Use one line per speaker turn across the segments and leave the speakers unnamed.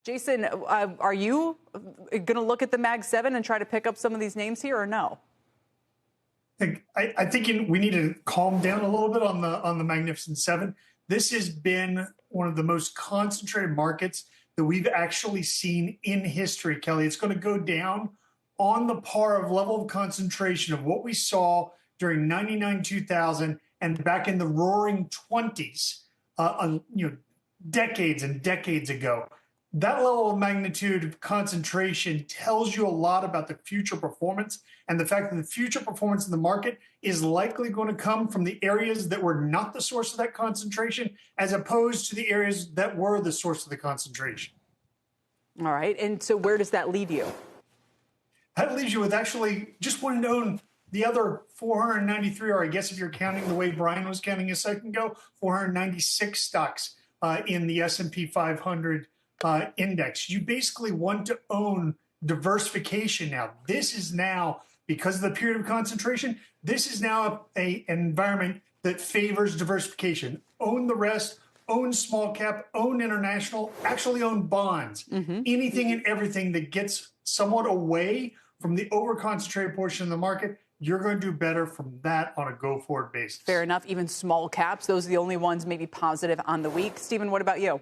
Jason, are you going to look at the Mag 7 and try to pick up some of these names here or no?
I think we need to calm down a little bit on the Magnificent Seven. This has been one of the most concentrated markets that we've actually seen in history, Kelly. It's going to go down on the par of level of concentration of what we saw during 99, 2000, and back in the roaring 20s, decades and decades ago. That level of magnitude of concentration tells you a lot about the future performance, and the fact that the future performance in the market is likely going to come from the areas that were not the source of that concentration, as opposed to the areas that were the source of the concentration.
All right. And so where does that leave you?
That leaves you with actually just wanting to own the other 493, or I guess if you're counting the way Brian was counting a second ago, 496 stocks in the S&P 500 index. You basically want to own diversification now. This is now, because of the period of concentration, this is now an environment that favors diversification. Own the rest, own small cap, own international, actually own bonds. Anything and everything that gets somewhat away from the over-concentrated portion of the market, you're going to do better from that on a go-forward basis.
Fair enough. Even small caps, those are the only ones maybe positive on the week. Stephen, what about you?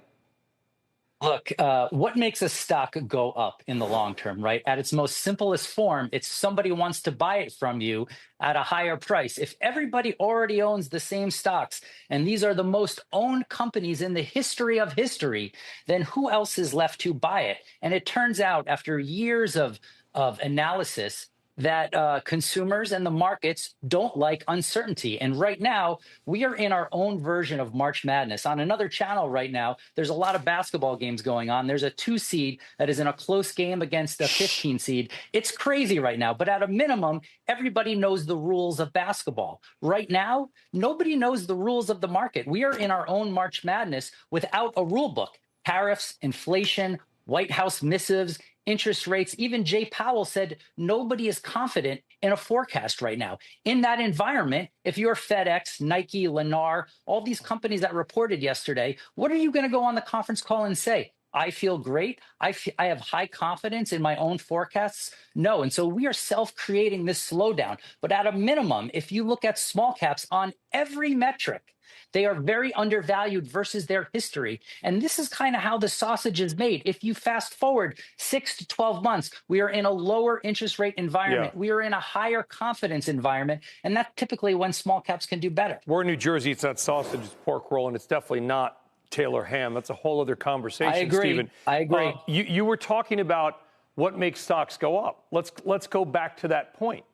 Look, what makes a stock go up in the long term, right? At its most simplest form, it's somebody wants to buy it from you at a higher price. If everybody already owns the same stocks, and these are the most owned companies in the history of history, then who else is left to buy it? And it turns out, after years of analysis, that consumers and the markets don't like uncertainty. And right now, we are in our own version of March Madness. On another channel right now, there's a lot of basketball games going on. There's a 2 seed that is in a close game against a 15 seed. It's crazy right now. But at a minimum, everybody knows the rules of basketball. Right now, nobody knows the rules of the market. We are in our own March Madness without a rule book. Tariffs, inflation, White House missives, interest rates. Even Jay Powell said nobody is confident in a forecast right now. In that environment, if you're FedEx, Nike, Lennar, all these companies that reported yesterday, what are you going to go on the conference call and say? I feel great. I have high confidence in my own forecasts. No. And so we are self-creating this slowdown. But at a minimum, if you look at small caps on every metric, they are very undervalued versus their history. And this is kind of how the sausage is made. If you fast forward 6 to 12 months, we are in a lower interest rate environment. Yeah. We are in a higher confidence environment. And that's typically when small caps can do better.
We're in New Jersey. It's not sausage, it's pork roll, and it's definitely not Taylor ham. That's a whole other conversation,
I agree.
Stephen.
I agree.
You were talking about what makes stocks go up. Let's go back to that point.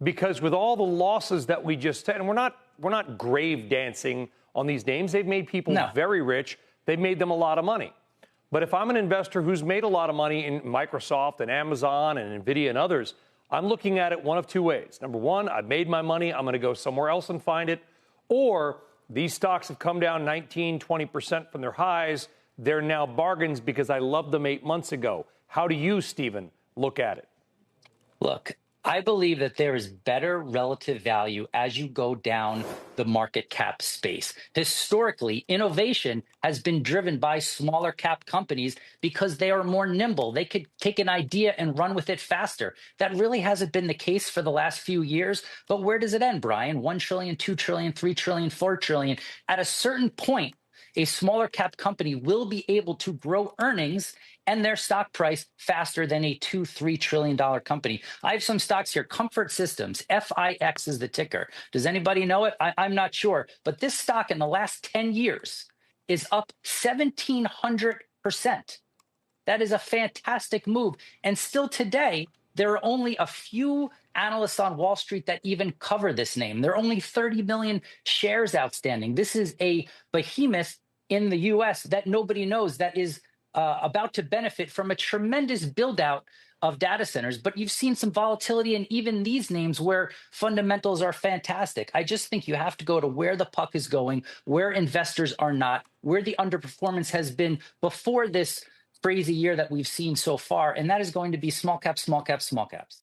Because with all the losses that we just had, and we're not grave dancing on these names. They've made people very rich. They've made them a lot of money. But if I'm an investor who's made a lot of money in Microsoft and Amazon and NVIDIA and others, I'm looking at it one of two ways. Number one, I've made my money. I'm going to go somewhere else and find it. Or these stocks have come down 19, 20% from their highs. They're now bargains because I loved them 8 months ago. How do you, Stephen, look at it?
Look, I believe that there is better relative value as you go down the market cap space. Historically, innovation has been driven by smaller cap companies because they are more nimble. They could take an idea and run with it faster. That really hasn't been the case for the last few years. But where does it end, Brian? 1 trillion, 2 trillion, 3 trillion, 4 trillion. At a certain point, a smaller cap company will be able to grow earnings and their stock price faster than a $2-3 trillion company. I have some stocks here. Comfort Systems, FIX is the ticker. Does anybody know it? I'm not sure. But this stock in the last 10 years is up 1,700%. That is a fantastic move. And still today, there are only a few analysts on Wall Street that even cover this name. There are only 30 million shares outstanding. This is a behemoth in the U.S. that nobody knows, that is about to benefit from a tremendous build out of data centers. But you've seen some volatility in even these names where fundamentals are fantastic. I just think you have to go to where the puck is going, where investors are not, where the underperformance has been before this crazy year that we've seen so far. And that is going to be small caps, small caps, small caps.